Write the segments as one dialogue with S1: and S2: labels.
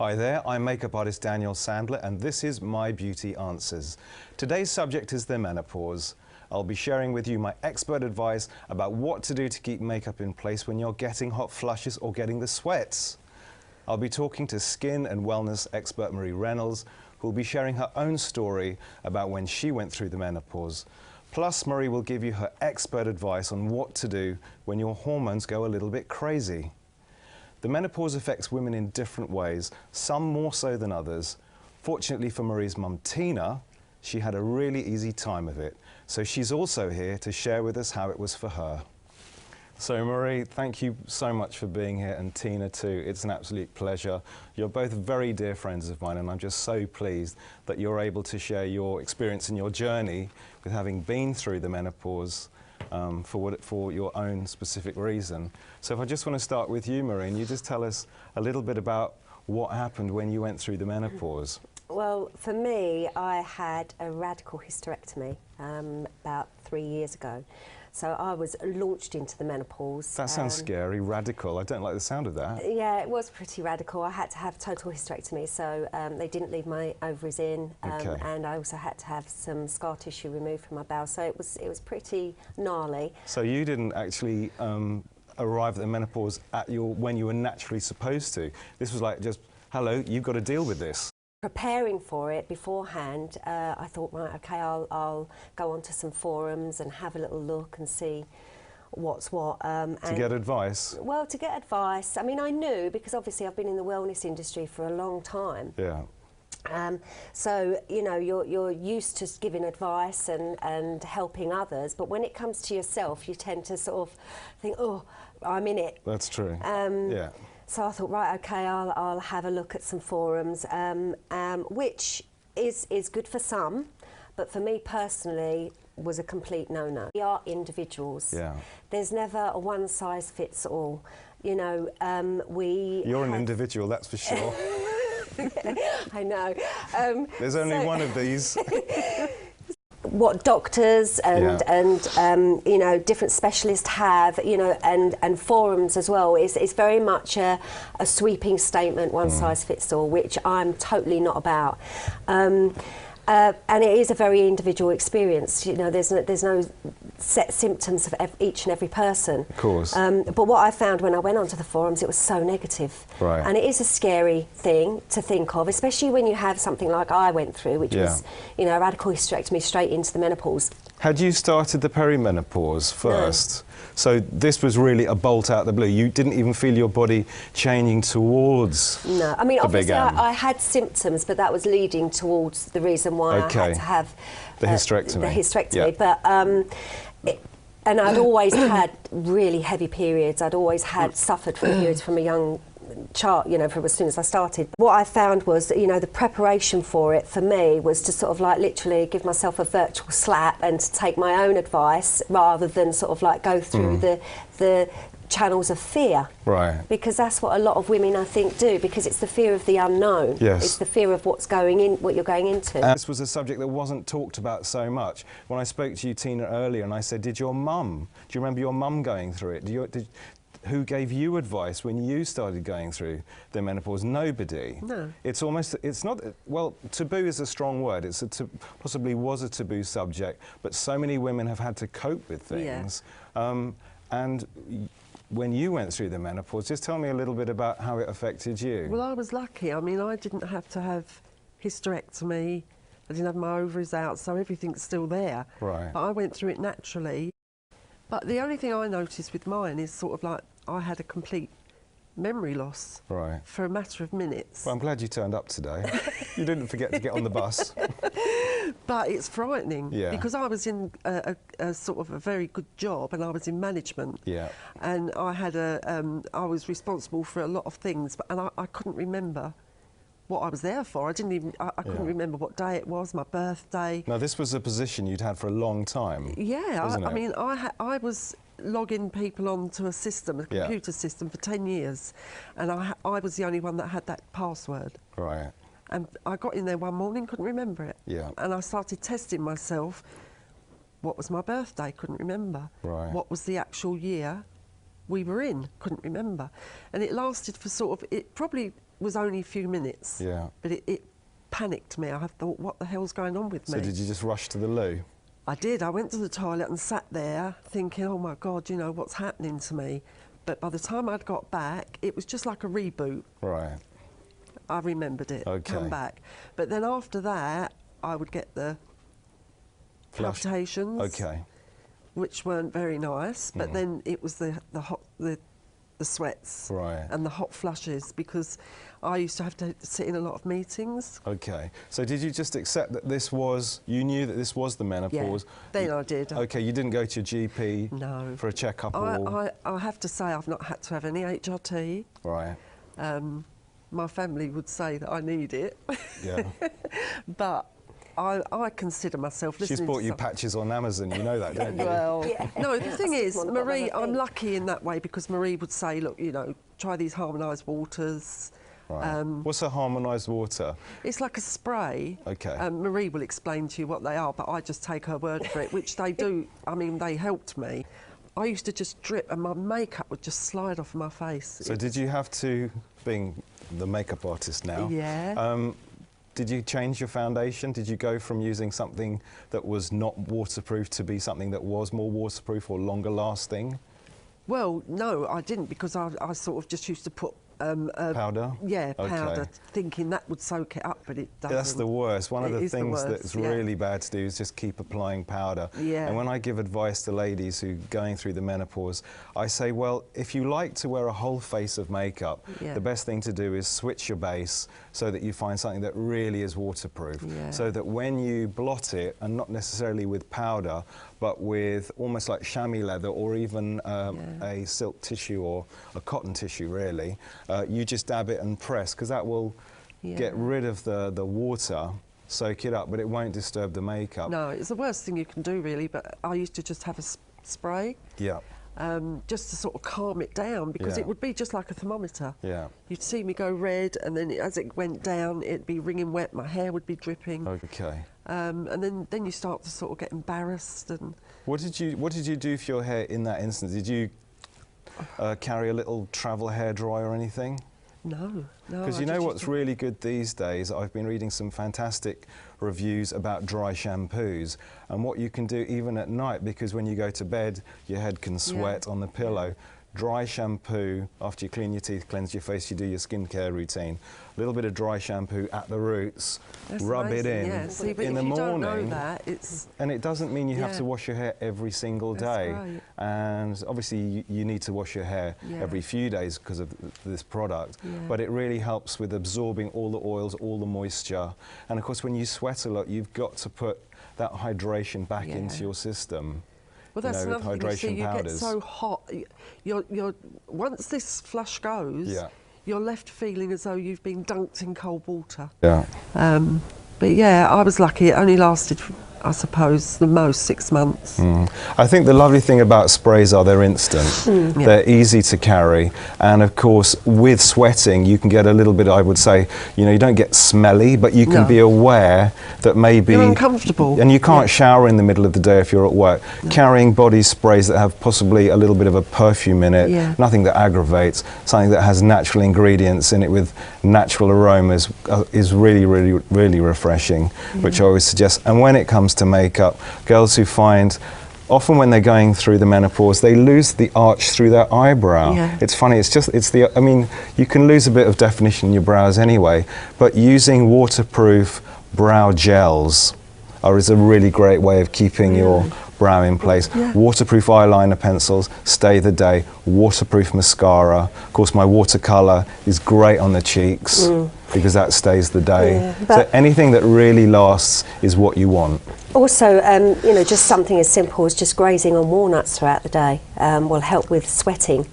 S1: Hi there, I'm makeup artist Daniel Sandler and this is My Beauty Answers. Today's subject is the menopause. I'll be sharing with you my expert advice about what to do to keep makeup in place when you're getting hot flushes or getting the sweats. I'll be talking to skin and wellness expert Marie Reynolds, who will be sharing her own story about when she went through the menopause. Plus, Marie will give you her expert advice on what to do when your hormones go a little bit crazy. The menopause affects women in different ways, some more so than others. Fortunately for Marie's mum, Tina, she had a really easy time of it. So she's also here to share with us how it was for her. So Marie, thank you so much for being here, and Tina too. It's an absolute pleasure. You're both very dear friends of mine, and I'm just so pleased that you're able to share your experience and your journey with having been through the menopause for your own specific reason. So if I just want to start with you, Marie, and you just tell us a little bit about what happened when you went through the menopause.
S2: Well, for me, I had a radical hysterectomy about 3 years ago. So I was launched into the menopause.
S1: That sounds scary, radical. I don't like the sound of that.
S2: Yeah, it was pretty radical. I had to have total hysterectomy, so they didn't leave my ovaries in, and I also had to have some scar tissue removed from my bowel. So it was pretty gnarly.
S1: So you didn't actually arrive at the menopause when you were naturally supposed to. This was like just, hello, you've got to deal with this.
S2: Preparing for it beforehand, I thought, right, okay, I'll go onto some forums and have a little look and see what's what.
S1: To get advice?
S2: Well, to get advice. I mean, I knew, because obviously I've been in the wellness industry for a long time.
S1: Yeah.
S2: So, you know, you're used to giving advice and helping others, but when it comes to yourself, you tend to sort of think, oh, I'm in it.
S1: That's true, yeah.
S2: So I thought, right, okay, I'll have a look at some forums, which is good for some, but for me personally was a complete no-no. We are individuals.
S1: Yeah.
S2: There's never a one-size-fits-all. You know,
S1: You're an individual, that's for sure.
S2: I know.
S1: There's only one of these.
S2: What doctors and you know, different specialists have, you know, and forums as well, is very much a sweeping statement, one size fits all, which I'm totally not about. And it is a very individual experience. You know, there's no set symptoms of each and every person.
S1: Of course.
S2: But what I found when I went onto the forums, it was so negative.
S1: Right.
S2: And it is a scary thing to think of, especially when you have something like I went through, which was, you know, a radical hysterectomy straight into the menopause.
S1: Had you started the perimenopause first?
S2: No.
S1: So this was really a bolt out of the blue. You didn't even feel your body changing towards
S2: No, I mean,
S1: the
S2: obviously
S1: big M.
S2: I had symptoms, but that was leading towards the reason why I had to have
S1: the hysterectomy.
S2: The hysterectomy,
S1: yeah.
S2: But and I'd always had really heavy periods. I'd always had suffered from periods from a young child, you know, from as soon as I started. What I found was that, you know, the preparation for it for me was to sort of like literally give myself a virtual slap and to take my own advice rather than sort of like go through the channels of fear.
S1: Right.
S2: Because that's what a lot of women, I think, do, because it's the fear of the unknown.
S1: Yes.
S2: It's the fear of what you're going into.
S1: This was a subject that wasn't talked about so much. When I spoke to you, Tina, earlier, and I said, do you remember your mum going through it? Who gave you advice when you started going through the menopause? Nobody.
S2: No.
S1: It's not, well, taboo is a strong word. Possibly was a taboo subject, but so many women have had to cope with things. Yeah. And when you went through the menopause, just tell me a little bit about how it affected you.
S3: Well, I was lucky. I mean, I didn't have to have hysterectomy. I didn't have my ovaries out, so everything's still there.
S1: Right.
S3: But I went through it naturally. But the only thing I noticed with mine is sort of like I had a complete memory loss for a matter of minutes.
S1: Well, I'm glad you turned up today. You didn't forget to get on the bus.
S3: But it's frightening,
S1: yeah.
S3: Because I was in a sort of a very good job, and I was in management.
S1: Yeah.
S3: And I had I was responsible for a lot of things, and I couldn't remember what I was there for. I couldn't remember what day it was, my birthday.
S1: Now, this was a position you'd had for a long time.
S3: Yeah, I mean, I was logging people onto a system, a computer system, for 10 years, and I was the only one that had that password.
S1: Right.
S3: And I got in there one morning, couldn't remember it.
S1: Yeah.
S3: And I started testing myself. What was my birthday? Couldn't remember.
S1: Right.
S3: What was the actual year we were in? Couldn't remember. And it lasted for sort of, it probably was only a few minutes.
S1: Yeah.
S3: But it panicked me. I thought, what the hell's going on with me?
S1: So did you just rush to the loo?
S3: I did. I went to the toilet and sat there thinking, oh my God, you know, what's happening to me? But by the time I'd got back, it was just like a reboot.
S1: Right.
S3: I remembered it,
S1: Okay.
S3: come back. But then after that, I would get the
S1: Flush.
S3: palpitations,
S1: Okay.
S3: which weren't very nice. But then it was the sweats
S1: Right.
S3: and the hot flushes, because I used to have to sit in a lot of meetings.
S1: Okay. So did you just accept that this was, you knew that this was the menopause?
S3: Then I did.
S1: Okay, you didn't go to your GP
S3: No.
S1: for a checkup or...
S3: I have to say I've not had to have any HRT.
S1: Right.
S3: My family would say that I need it.
S1: Yeah.
S3: But I consider myself
S1: She's
S3: listening
S1: bought
S3: to
S1: you
S3: some-
S1: patches on Amazon, you know that, don't you?
S3: Well,
S2: Yeah.
S3: no, the thing is,
S2: one of the
S3: Marie,
S2: other
S3: I'm
S2: things.
S3: lucky in that way, because Marie would say, look, you know, try these harmonised waters.
S1: Right. What's a harmonised water?
S3: It's like a spray.
S1: Okay.
S3: Marie will explain to you what they are, but I just take her word for it, which they do. I mean, they helped me. I used to just drip and my makeup would just slide off my face.
S1: So did you have to, being the makeup artist now,
S3: Yeah.
S1: did you change your foundation? Did you go from using something that was not waterproof to be something that was more waterproof or longer lasting?
S3: Well, no, I didn't, because I sort of just used to put
S1: Powder?
S3: Yeah,
S1: Okay.
S3: powder, thinking that would soak it up, but it doesn't.
S1: That's the worst. One of
S3: It
S1: the
S3: is the
S1: things
S3: worst,
S1: that's
S3: yeah.
S1: really bad to do is just keep applying powder.
S3: Yeah.
S1: And when I give advice to ladies who are going through the menopause, I say, well, if you like to wear a whole face of makeup,
S3: Yeah.
S1: the best thing to do is switch your base so that you find something that really is waterproof.
S3: Yeah.
S1: So that when you blot it, and not necessarily with powder, but with almost like chamois leather or even a silk tissue or a cotton tissue, really, you just dab it and press, because that will get rid of the water, soak it up, but it won't disturb the makeup.
S3: No, it's the worst thing you can do, really, but I used to just have a spray.
S1: Yeah.
S3: Just to sort of calm it down, because
S1: Yeah.
S3: it would be just like a thermometer.
S1: Yeah.
S3: You'd see me go red, and then as it went down, it'd be wringing wet, my hair would be dripping.
S1: Okay.
S3: And then you start to sort of get embarrassed. And
S1: What did you do for your hair in that instance? Did you carry a little travel hairdryer or anything?
S3: no.
S1: Because
S3: I
S1: you know
S3: just
S1: what's
S3: used to-
S1: really good these days? I've been reading some fantastic reviews about dry shampoos and what you can do even at night, because when you go to bed, your head can sweat on the pillow. Dry shampoo, after you clean your teeth, cleanse your face, you do your skincare routine. A little bit of dry shampoo at the roots,
S3: That's
S1: rub
S3: amazing,
S1: it in
S3: yeah. See, but
S1: in
S3: if
S1: the
S3: you
S1: morning.
S3: don't know that, it's
S1: And it doesn't mean you have
S3: Yeah.
S1: to wash your hair every single
S3: That's
S1: day.
S3: right.
S1: And obviously you need to wash your hair
S3: Yeah.
S1: every few days because of this product.
S3: Yeah.
S1: But it really helps with absorbing all the oils, all the moisture. And of course, when you sweat a lot, you've got to put that hydration back
S3: Yeah.
S1: into your system.
S3: well, that's
S1: with
S3: another thing. You see,
S1: hydration
S3: you
S1: powders.
S3: get so hot. You're once this flush goes,
S1: Yeah.
S3: you're left feeling as though you've been dunked in cold water.
S1: Yeah.
S3: But yeah, I was lucky. It only lasted, I suppose, the most 6 months.
S1: I think the lovely thing about sprays are they're instant.
S3: Yeah.
S1: They're easy to carry, and of course with sweating you can get a little bit, I would say, you know, you don't get smelly, but you can
S3: No.
S1: be aware that maybe
S3: You're uncomfortable.
S1: and you can't shower in the middle of the day if you're at work. Carrying body sprays that have possibly a little bit of a perfume in it,
S3: Yeah.
S1: nothing that aggravates, something that has natural ingredients in it with natural aromas is really, really, really refreshing, which I always suggest. And when it comes to makeup, girls who find often when they're going through the menopause, they lose the arch through their eyebrow.
S3: Yeah.
S1: It's funny, I mean, you can lose a bit of definition in your brows anyway, but using waterproof brow gels is a really great way of keeping your brow in place.
S3: Yeah.
S1: Waterproof eyeliner pencils, stay the day. Waterproof mascara. Of course, my watercolour is great on the cheeks because that stays the day.
S2: Yeah,
S1: So
S2: but-
S1: anything that really lasts is what you want.
S2: Also, you know, just something as simple as just grazing on walnuts throughout the day will help with sweating,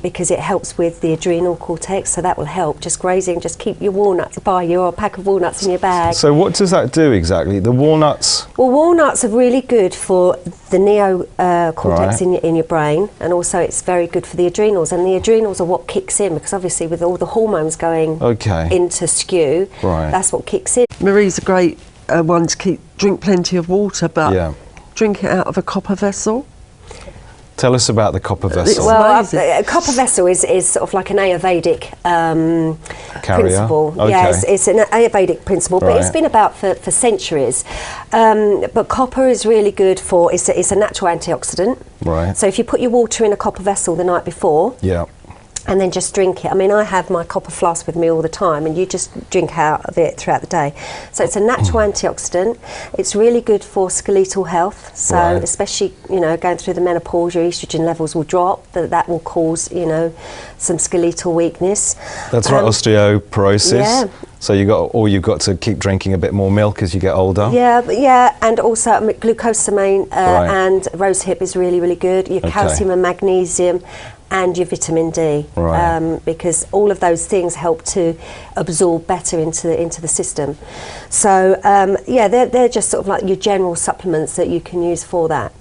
S2: because it helps with the adrenal cortex, so that will help. Just grazing, just keep your walnuts by you, or a pack of walnuts in your bag.
S1: So what does that do exactly? The walnuts?
S2: Well, walnuts are really good for the neocortex in your brain, and also it's very good for the adrenals. And the adrenals are what kicks in, because obviously with all the hormones going into skew, that's what kicks in.
S3: Marie's a great one to drink plenty of water, but
S1: Yeah.
S3: drink it out of a copper vessel.
S1: Tell us about the copper vessel.
S2: Well, a copper vessel is sort of like an Ayurvedic principle.
S1: Okay.
S2: Yeah, it's an Ayurvedic principle, but it's been about for centuries. But copper is really good for, it's a natural antioxidant.
S1: Right.
S2: So if you put your water in a copper vessel the night before,
S1: yeah,
S2: and then just drink it. I mean, I have my copper flask with me all the time, and you just drink out of it throughout the day. So it's a natural antioxidant. It's really good for skeletal health. So especially, you know, going through the menopause, your estrogen levels will drop. That will cause, you know, some skeletal weakness.
S1: That's right, osteoporosis.
S2: Yeah.
S1: So you've got to keep drinking a bit more milk as you get older.
S2: Yeah, and also glucosamine and rosehip is really, really good. Your calcium and magnesium, and your vitamin D, because all of those things help to absorb better into the system. So yeah, they're just sort of like your general supplements that you can use for that.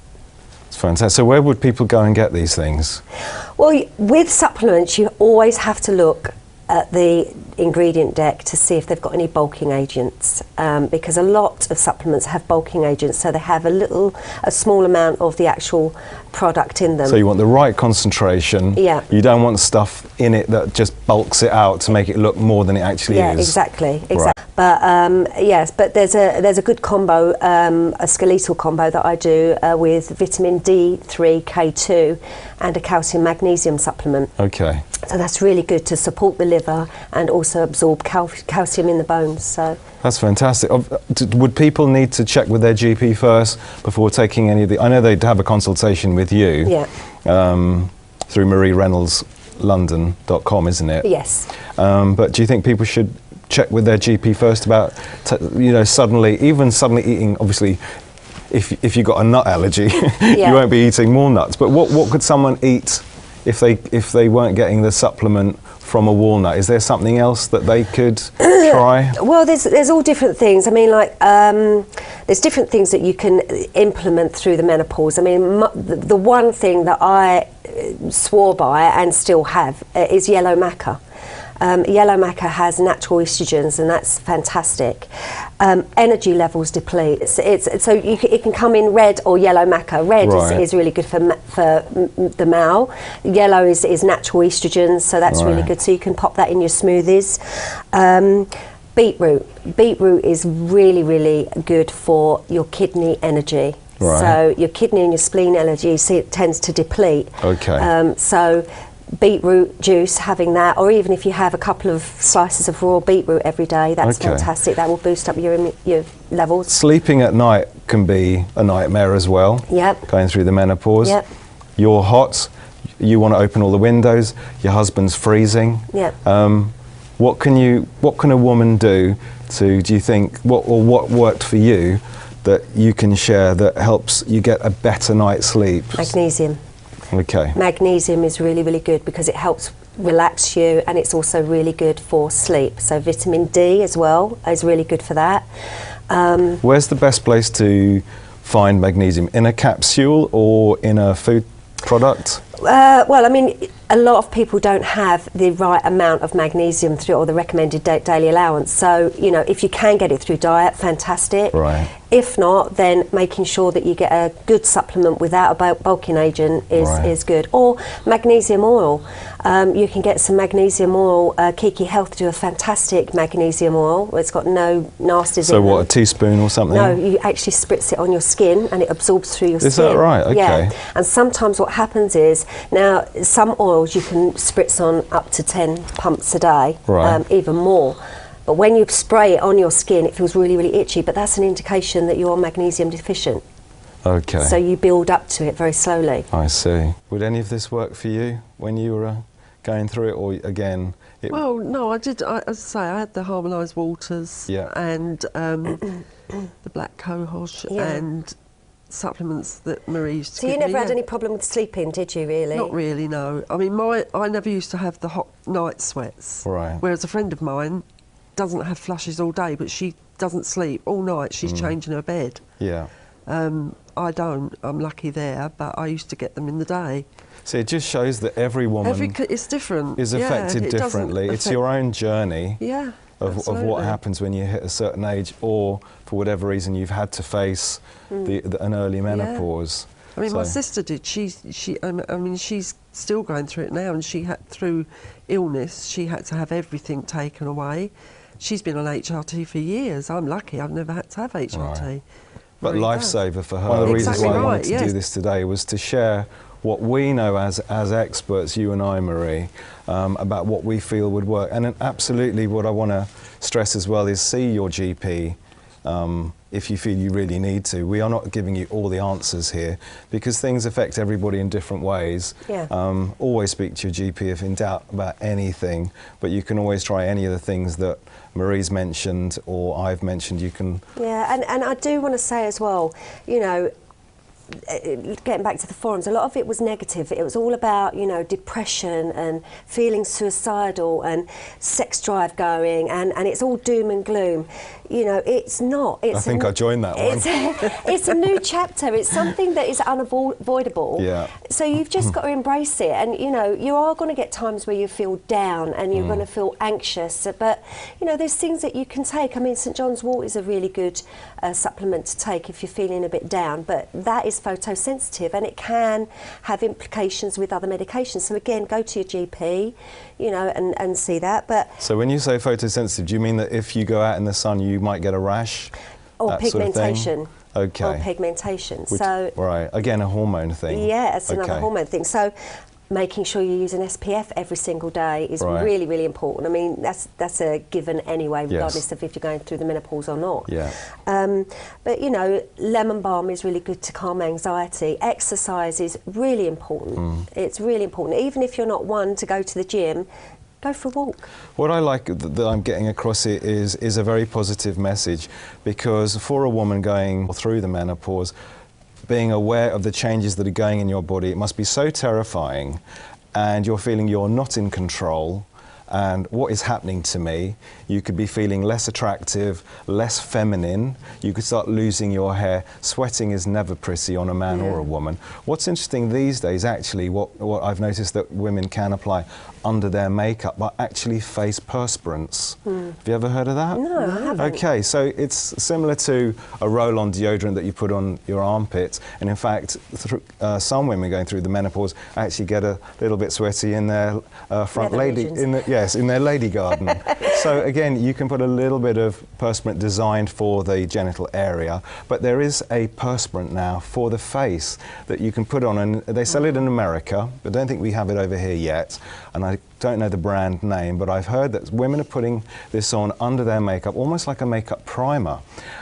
S1: It's fantastic. So where would people go and get these things?
S2: Well, with supplements, you always have to look at the ingredient deck to see if they've got any bulking agents, because a lot of supplements have bulking agents, so they have a small amount of the actual product in them.
S1: So you want the right concentration.
S2: Yeah.
S1: You don't want stuff in it that just bulks it out to make it look more than it actually is.
S2: Yeah, exactly.
S1: Right.
S2: But yes, but there's a good combo, a skeletal combo that I do with vitamin D3, K2, and a calcium magnesium supplement.
S1: Okay.
S2: So that's really good to support the liver and also absorb calcium in the bones. So
S1: that's fantastic. Would people need to check with their GP first before taking any of the? I know they'd have a consultation with you.
S2: Yeah.
S1: Through MarieReynoldsLondon.com, isn't it?
S2: Yes.
S1: But do you think people should check with their GP first about, you know, suddenly eating? Obviously, if you've got a nut allergy, you won't be eating more nuts. But what could someone eat if they weren't getting the supplement from a walnut? Is there something else that they could try?
S2: Well, there's all different things. I mean, like there's different things that you can implement through the menopause. I mean, the one thing that I swore by and still have is yellow maca. Yellow maca has natural estrogens, and that's fantastic. Energy levels deplete. So it can come in red or yellow maca. Red is really good for the male. Yellow is natural estrogens, so that's really good. So you can pop that in your smoothies. Beetroot. Beetroot is really, really good for your kidney energy.
S1: Right.
S2: So your kidney and your spleen energy, it tends to deplete.
S1: Okay.
S2: So beetroot juice, having that, or even if you have a couple of slices of raw beetroot every day, that's fantastic. That will boost up your levels.
S1: Sleeping at night can be a nightmare as well.
S2: Yep.
S1: Going through the menopause.
S2: Yep.
S1: You're hot. You want to open all the windows. Your husband's freezing.
S2: Yep.
S1: What can a woman do you think, what worked for you that you can share that helps you get a better night's sleep?
S2: Magnesium.
S1: Okay.
S2: Magnesium is really, really good because it helps relax you, and it's also really good for sleep. So vitamin D as well is really good for that.
S1: Where's the best place to find magnesium? In a capsule or in a food product?
S2: Well, I mean, a lot of people don't have the right amount of magnesium through, or the recommended daily allowance. So, you know, if you can get it through diet, fantastic.
S1: Right.
S2: If not, then making sure that you get a good supplement without a bulking agent is good. Or magnesium oil. You can get some magnesium oil. Kiki Health do a fantastic magnesium oil. It's got no nasties in
S1: So
S2: them.
S1: what, a teaspoon or something?
S2: No, you actually spritz it on your skin and it absorbs through your skin.
S1: Is that right? Okay.
S2: Yeah. And sometimes what happens is, now some oils you can spritz on up to 10 pumps a day, even more. But when you spray it on your skin, it feels really, really itchy, but that's an indication that you're magnesium deficient.
S1: Okay.
S2: So you build up to it very slowly.
S1: I see. Would any of this work for you when you were going through it, or again?
S3: Well, no, I did. As I say, I had the harmonised waters and the black cohosh and supplements that Marie used to
S2: give me. So you never had
S3: any
S2: problem with sleeping, did you, really?
S3: Not really, no. I mean, I never used to have the hot night sweats.
S1: Right.
S3: Whereas a friend of mine doesn't have flushes all day, but she doesn't sleep all night. She's changing her bed.
S1: Yeah.
S3: I don't. I'm lucky there, but I used to get them in the day.
S1: So it just shows that every woman
S3: it's different.
S1: is affected differently. It's your own journey of what happens when you hit a certain age, or for whatever reason you've had to face an early menopause.
S3: I mean, my
S1: So-
S3: sister did. I mean, she's still going through it now, and through illness, she had to have everything taken away. She's been on HRT for years. I'm lucky; I've never had to have HRT.
S1: Right. But
S3: Very bad.
S1: lifesaver for her. One
S3: One
S1: of the reasons why I
S3: right,
S1: wanted to
S3: yes.
S1: do this today was to share what we know as experts, you and I, Marie, about what we feel would work. And then absolutely what I want to stress as well is see your GP if you feel you really need to. We are not giving you all the answers here because things affect everybody in different ways.
S2: Yeah.
S1: Always speak to your GP if in doubt about anything, but you can always try any of the things that Marie's mentioned or I've mentioned. You can.
S2: Yeah, and I do want to say as well, you know, getting back to the forums, a lot of it was negative. It was all about, you know, depression and feeling suicidal and sex drive going, and it's all doom and gloom. You know, it's not. It's
S1: I think I joined that one.
S2: It's a new chapter. It's something that is unavoidable.
S1: Yeah.
S2: So you've just got to embrace it. And, you know, you are going to get times where you feel down and you're going to feel anxious. But, you know, there's things that you can take. I mean, St John's wort is a really good supplement to take if you're feeling a bit down. But that is photosensitive and it can have implications with other medications. So, again, go to your GP, you know, and see that. But
S1: So when you say photosensitive, do you mean that if you go out in the sun you might get a rash?
S2: or
S1: that sort of thing?
S2: pigmentation.
S1: Okay.
S2: Or pigmentation.
S1: Which-
S2: So
S1: right, again a hormone thing.
S2: yeah, it's another
S1: Okay.
S2: hormone thing. So making sure you use an SPF every single day is
S1: Right.
S2: really, really important. I mean, that's a given anyway, regardless
S1: Yes.
S2: of if you're going through the menopause or not.
S1: Yeah.
S2: But, you know, lemon balm is really good to calm anxiety. Exercise is really important. It's really important. Even if you're not one to go to the gym, go for a walk.
S1: What I like that I'm getting across it is a very positive message, because for a woman going through the menopause, being aware of the changes that are going in your body, it must be so terrifying, and you're feeling you're not in control. And what is happening to me? You could be feeling less attractive, less feminine. You could start losing your hair. Sweating is never pretty on a man or a woman. What's interesting these days, actually, what I've noticed that women can apply under their makeup are actually face perspirants. Have you ever heard of that?
S2: No, I haven't.
S1: Okay, so it's similar to a roll-on deodorant that you put on your armpits, and in fact, some women going through the menopause actually get a little bit sweaty in their front
S2: Nether
S1: lady,
S2: regions.
S1: in their lady garden. So again, you can put a little bit of perspirant designed for the genital area, but there is a perspirant now for the face that you can put on, and they sell it in America, but I don't think we have it over here yet, and I don't know the brand name, but I've heard that women are putting this on under their makeup, almost like a makeup primer.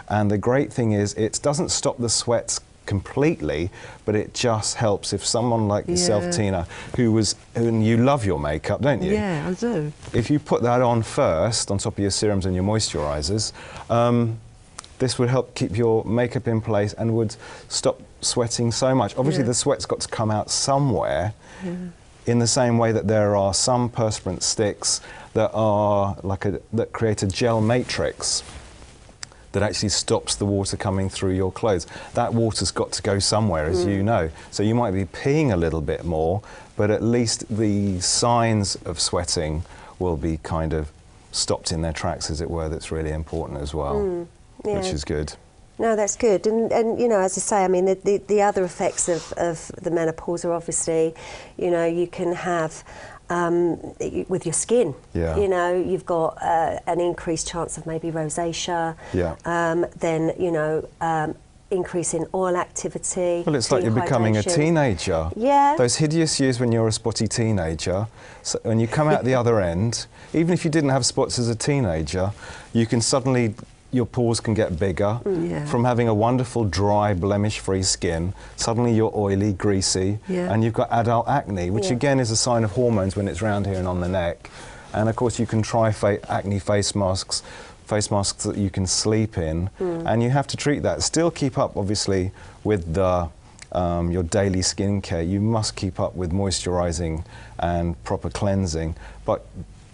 S1: And the great thing is it doesn't stop the sweats completely, but it just helps if someone like yourself,
S3: Yeah.
S1: Tina, who you love your makeup, don't you?
S3: Yeah, I do.
S1: If you put that on first, on top of your serums and your moisturisers, this would help keep your makeup in place and would stop sweating so much. Obviously,
S3: Yeah.
S1: the sweat's got to come out somewhere. In the same way that there are some perspirant sticks that are that create a gel matrix that actually stops the water coming through your clothes. That water's got to go somewhere, as you know. So you might be peeing a little bit more, but at least the signs of sweating will be kind of stopped in their tracks, as it were. That's really important as well, which
S2: yeah.
S1: is good.
S2: No, that's good. And you know, as I say, I mean, the other effects of the menopause are obviously, you know, you can have with your skin.
S1: Yeah.
S2: You know, you've got an increased chance of maybe rosacea.
S1: Yeah.
S2: Then, you know, increase in oil activity.
S1: Well, it's like you're becoming a
S2: dehydration.
S1: teenager.
S2: Yeah.
S1: Those hideous years when you're a spotty teenager, so when you come out the other end, even if you didn't have spots as a teenager, you can suddenly, your pores can get bigger.
S3: Yeah.
S1: From having a wonderful, dry, blemish-free skin, suddenly you're oily, greasy,
S3: Yeah.
S1: and you've got adult acne, which
S2: Yeah.
S1: again is a sign of hormones when it's round here and on the neck. And of course you can try acne face masks that you can sleep in, and you have to treat that. Still keep up, obviously, with the your daily skincare. You must keep up with moisturising and proper cleansing, but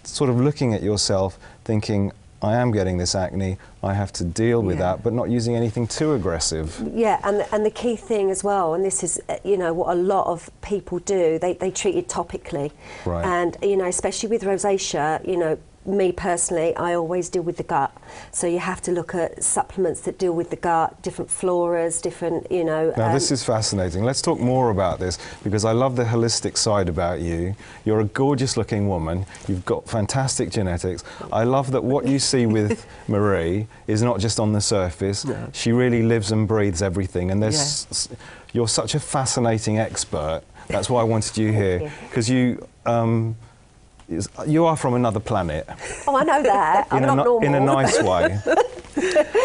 S1: sort of looking at yourself, thinking, I am getting this acne, I have to deal with
S3: Yeah.
S1: that, but not using anything too aggressive.
S2: Yeah, and the key thing as well, and this is, you know, what a lot of people do, they treat it topically.
S1: Right.
S2: And, you know, especially with rosacea, you know, me personally, I always deal with the gut. So you have to look at supplements that deal with the gut, different floras, different, you know.
S1: Now this is fascinating. Let's talk more about this, because I love the holistic side about you. You're a gorgeous looking woman. You've got fantastic genetics. I love that what you see with Marie is not just on the surface.
S3: No.
S1: She really lives and breathes everything. And there's, you're such a fascinating expert. That's why I wanted you here, because you are from another planet.
S2: Oh, I know that. I'm not normal.
S1: In a nice way.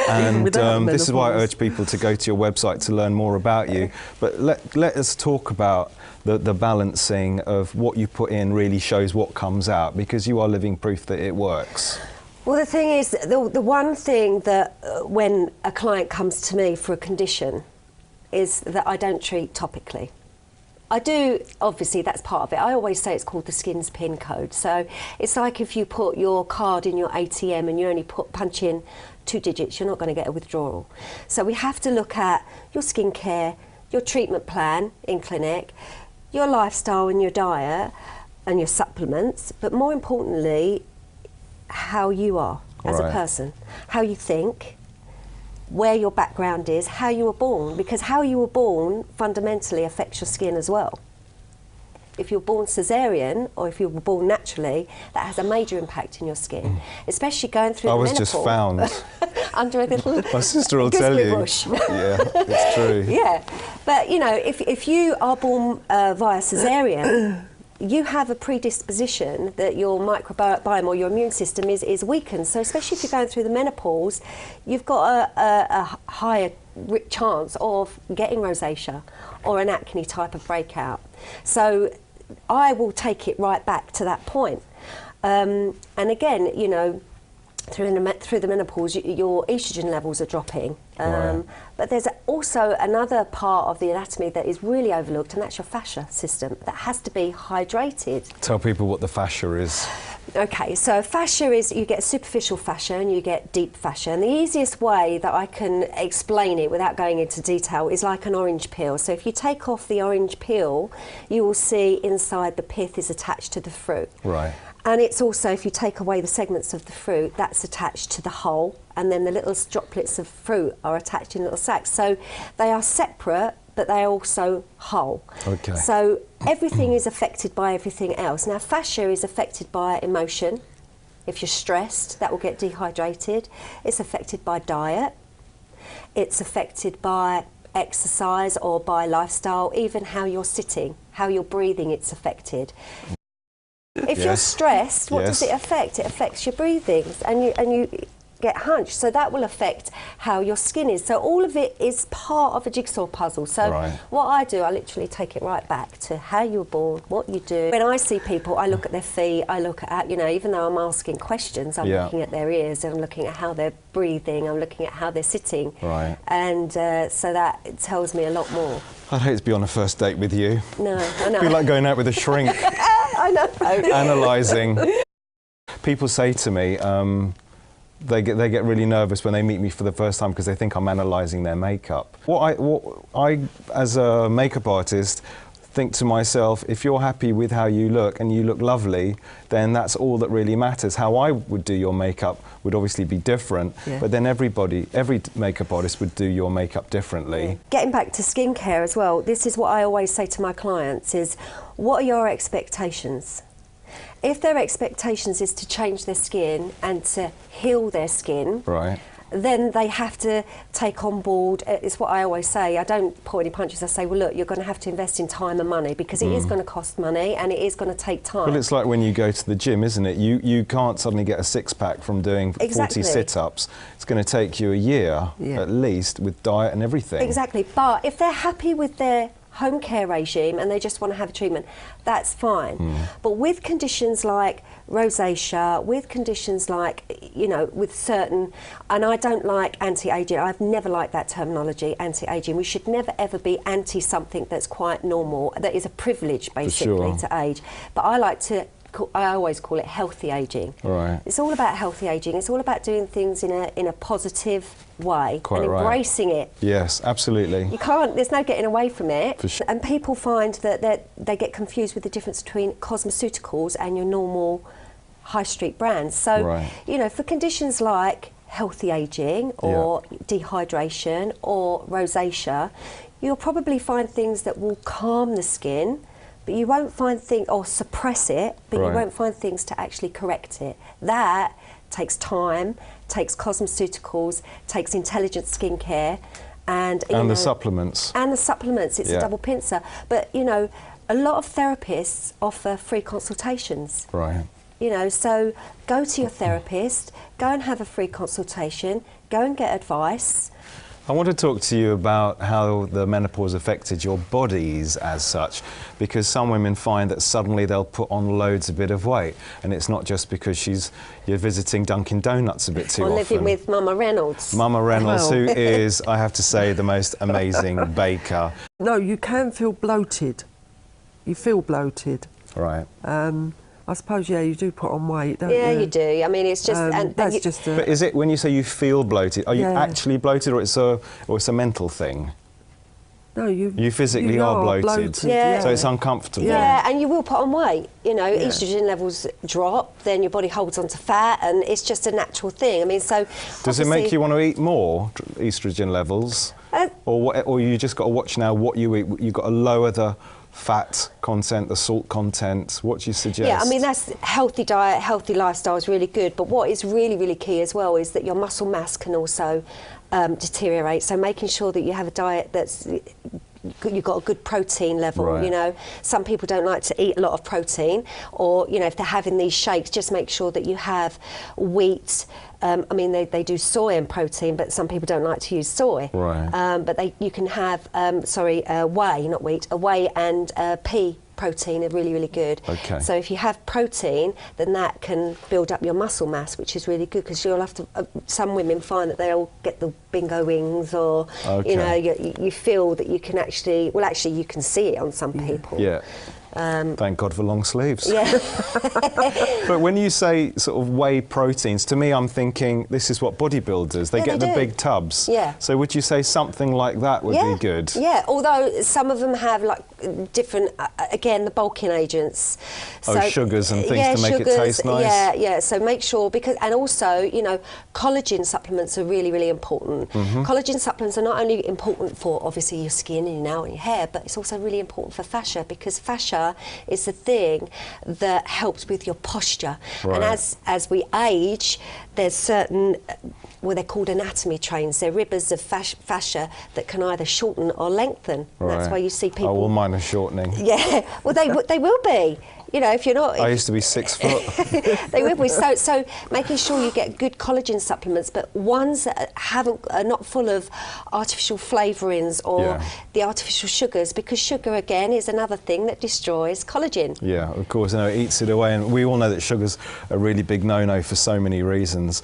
S1: And this is why I urge people to go to your website to learn more about you. But let us talk about the balancing of what you put in really shows what comes out, because you are living proof that it works.
S2: Well, the thing is, the one thing that when a client comes to me for a condition is that I don't treat topically. I do, obviously, that's part of it. I always say it's called the skin's pin code. So it's like if you put your card in your ATM and you only punch in 2 digits, you're not going to get a withdrawal. So we have to look at your skincare, your treatment plan in clinic, your lifestyle and your diet and your supplements, but more importantly, how you are as a person, how you think, where your background is, how you were born, because how you were born fundamentally affects your skin as well. If you're born cesarean or if you were born naturally, that has a major impact in your skin, especially going through the menopause.
S1: I was just found.
S2: Under a little
S1: My sister will tell you.
S2: bush.
S1: Yeah, it's true.
S2: Yeah, but you know, if you are born via cesarean, you have a predisposition that your microbiome or your immune system is weakened. So especially if you're going through the menopause, you've got a higher chance of getting rosacea or an acne type of breakout. So I will take it right back to that point. And again, you know, through the menopause, your estrogen levels are dropping. But there's also another part of the anatomy that is really overlooked, and that's your fascia system that has to be hydrated. Tell
S1: people what the fascia is.
S2: Okay, so fascia is, you get superficial fascia and you get deep fascia. And the easiest way that I can explain it without going into detail is like an orange peel. So if you take off the orange peel, you will see inside the pith is attached to the fruit.
S1: Right.
S2: And it's also, if you take away the segments of the fruit, that's attached to the hull, and then the little droplets of fruit are attached in little sacs. So they are separate, but they are also whole.
S1: Okay.
S2: So everything is affected by everything else. Now, fascia is affected by emotion. If you're stressed, that will get dehydrated. It's affected by diet. It's affected by exercise or by lifestyle, even how you're sitting, how you're breathing, it's affected. If you're stressed, what does it affect? It affects your breathings, and you get hunched. So that will affect how your skin is. So all of it is part of a jigsaw puzzle. So what I do, I literally take it right back to how you were born, what you do. When I see people, I look at their feet, I look at, you know, even though I'm asking questions, I'm looking at their ears, I'm looking at how they're breathing, I'm looking at how they're sitting.
S1: Right.
S2: And so that tells me a lot more.
S1: I'd hate to be on a first date with you.
S2: No, I know.
S1: It'd be like going out with a shrink.
S2: I know.
S1: Analysing. People say to me, they get really nervous when they meet me for the first time because they think I'm analysing their makeup. What I, as a makeup artist, think to myself, if you're happy with how you look and you look lovely, then that's all that really matters. How I would do your makeup would obviously be different, but then every makeup artist would do your makeup differently.
S2: Getting back to skincare as well, this is what I always say to my clients is, what are your expectations? If their expectations is to change their skin and to heal their skin, then they have to take on board, it's what I always say, I don't pull any punches, I say, well look, you're going to have to invest in time and money, because it is going to cost money and it is going to take time.
S1: Well, it's like when you go to the gym, isn't it? You can't suddenly get a six-pack from doing 40 sit-ups. It's going to take you a year, at least, with diet and everything.
S2: Exactly, but if they're happy with their home care regime and they just want to have a treatment, that's fine. But with conditions like rosacea, with conditions like, you know, with certain, and I don't like anti-aging, I've never liked that terminology, anti-aging. We should never ever be anti something that's quite normal, that is a privilege basically to age. But I like to, I always call it healthy aging. It's all about healthy aging. It's all about doing things in a positive way and embracing it.
S1: Yes, absolutely.
S2: You can't, there's no getting away from it. And people find that they get confused with the difference between cosmeceuticals and your normal high street brands. So, you know, for conditions like healthy aging or dehydration or rosacea, you'll probably find things that will calm the skin, but you won't find things, or suppress it, but you won't find things to actually correct it. That takes time, takes cosmeceuticals, takes intelligent skincare, and
S1: the supplements.
S2: And the supplements, it's a double pincer. But, you know, a lot of therapists offer free consultations.
S1: Right.
S2: You know, so go to your therapist, go and have a free consultation, go and get advice.
S1: I want to talk to you about how the menopause affected your bodies as such, because some women find that suddenly they'll put on loads a bit of weight, and it's not just because you're visiting Dunkin' Donuts a bit too often.
S2: Or living with Mama Reynolds.
S1: Mama Reynolds, who is, I have to say, the most amazing baker.
S3: No, you can feel bloated. You feel bloated.
S1: Right.
S3: I suppose, yeah, you do put on weight, don't you?
S2: Yeah, you do. I mean, it's just...
S3: that's just
S1: But is it, when you say you feel bloated, are you actually bloated, or it's a mental thing?
S3: No, you
S1: physically are bloated.
S2: Yeah.
S1: So it's uncomfortable.
S2: Yeah, and you will put on weight. You know, estrogen levels drop, then your body holds on to fat, and it's just a natural thing. I mean, so...
S1: Does it make you want to eat more, estrogen levels? Or you just got to watch now what you eat? You've got to lower the fat content, the salt content. What do you suggest?
S2: Yeah, I mean, that's healthy diet, healthy lifestyle is really good, but what is really, really key as well is that your muscle mass can also deteriorate. So making sure that you have a diet that's you've got a good protein level. You know, some people don't like to eat a lot of protein, or, you know, if they're having these shakes, just make sure that you have wheat. I mean, they do soy and protein, but some people don't like to use soy. But you can have, whey, not wheat, whey and pea protein are really, really good. So if you have protein, then that can build up your muscle mass, which is really good, because you'll have to, some women find that they'll get the bingo wings, or, you know, you feel that you can actually, well, actually you can see it on some people. Thank
S1: God for long sleeves.
S2: Yeah.
S1: But when you say sort of whey proteins, to me I'm thinking this is what bodybuilders, they get the big tubs. So would you say something like that would be good?
S2: Yeah, although some of them have like different, again, the bulking agents. So,
S1: sugars and things to make it taste nice.
S2: Yeah, so make sure, because, and also, you know, collagen supplements are really, really important. Collagen supplements are not only important for obviously your skin and your nail and your hair, but it's also really important for fascia, because fascia is the thing that helps with your posture. And as we age, there's certain, well, they're called anatomy trains. They're ribbons of fascia that can either shorten or lengthen. That's why you see people...
S1: Oh, well, mine are shortening.
S2: Yeah, well, they will be. You know, if you're not...
S1: I used to be 6 foot.
S2: They will be. So making sure you get good collagen supplements, but ones that are not full of artificial flavourings or the artificial sugars, because sugar, again, is another thing that destroys collagen. Yeah,
S1: of course, you know, it eats it away, and we all know that sugar's a really big no-no for so many reasons.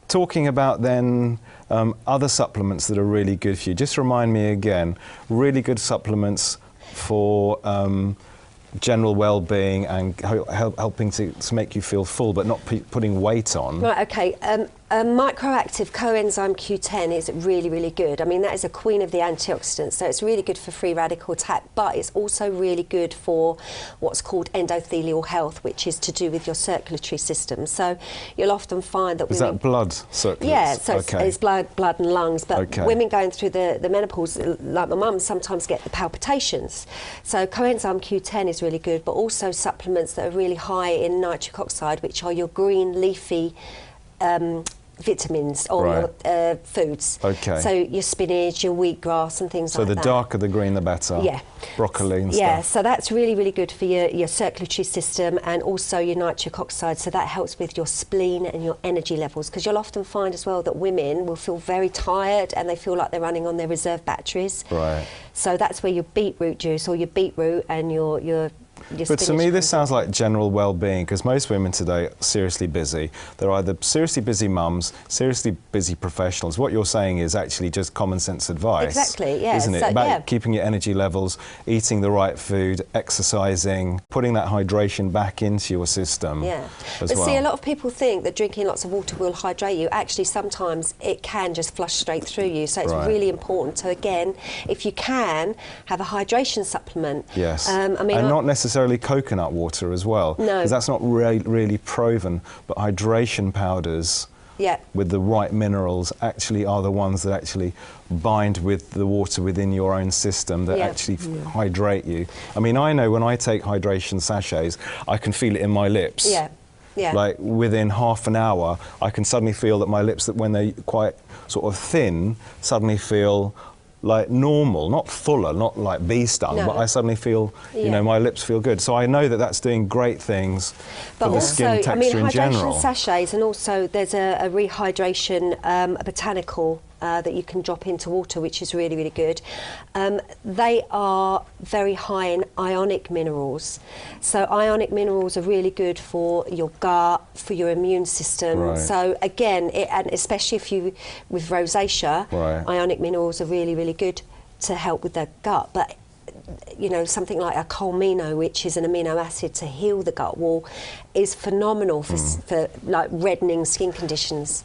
S1: Talking about then other supplements that are really good for you, just remind me again, really good supplements for general well-being and helping to make you feel full but not putting weight on. Right,
S2: okay. Microactive coenzyme Q10 is really, really good. I mean, that is a queen of the antioxidants, so it's really good for free radical attack, but it's also really good for what's called endothelial health, which is to do with your circulatory system. So you'll often find that
S1: women... Is that blood circulatory?
S2: Yeah, so it's blood and lungs, but women going through the menopause, like my mum, sometimes get the palpitations. So coenzyme Q10 is really good, but also supplements that are really high in nitric oxide, which are your green leafy vitamins or your foods. So your spinach, your wheatgrass and things like that.
S1: So the darker the green the better.
S2: Yeah.
S1: Broccoli and
S2: stuff. Yeah,
S1: stuff.
S2: so that's really, really good for your circulatory system, and also your nitric oxide, so that helps with your spleen and your energy levels, because you'll often find as well that women will feel very tired and they feel like they're running on their reserve batteries. So that's where your beetroot juice or your beetroot and your
S1: but to me this sounds like general well-being, because most women today are seriously busy. They're either seriously busy mums, seriously busy professionals. What you're saying is actually just common sense advice.
S2: Exactly, yeah.
S1: Isn't it?
S2: So,
S1: about keeping your energy levels, eating the right food, exercising, putting that hydration back into your system. But
S2: see, a lot of people think that drinking lots of water will hydrate you. Actually, sometimes it can just flush straight through you, so it's really important. So again, if you can, have a hydration supplement.
S1: I mean, and not necessarily necessarily coconut water as well.
S2: No.
S1: Because that's not really proven, but hydration powders with the right minerals actually are the ones that actually bind with the water within your own system that actually hydrate you. I mean, I know when I take hydration sachets, I can feel it in my lips. Like within half an hour, I can suddenly feel that my lips, that when they're quite sort of thin, suddenly feel like normal, not fuller, not like bee stung, but I suddenly feel, you know, my lips feel good. So I know that that's doing great things for the skin texture in general.
S2: Hydration sachets, and also there's a rehydration botanical that you can drop into water, which is really, really good. They are very high in ionic minerals. So ionic minerals are really good for your gut, for your immune system. So again, and especially if you, with rosacea, ionic minerals are really, really good to help with the gut. But you know, something like a colmino, which is an amino acid to heal the gut wall, is phenomenal for like reddening skin conditions.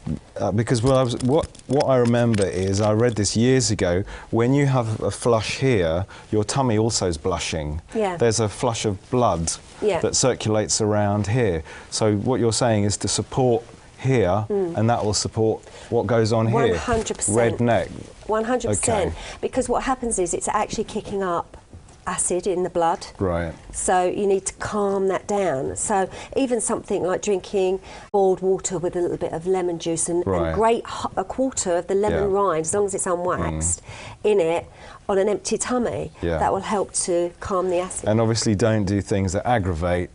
S1: Because what I remember is, I read this years ago, when you have a flush here, your tummy also is blushing. There's a flush of blood that circulates around here. So what you're saying is to support here, and that will support what goes on here.
S2: 100%.
S1: Red neck.
S2: 100%. Because what happens is it's actually kicking up acid in the blood. So you need to calm that down. So even something like drinking boiled water with a little bit of lemon juice and grate a quarter of the lemon rind, as long as it's unwaxed, in it on an empty tummy, that will help to calm the acid.
S1: And obviously don't do things that aggravate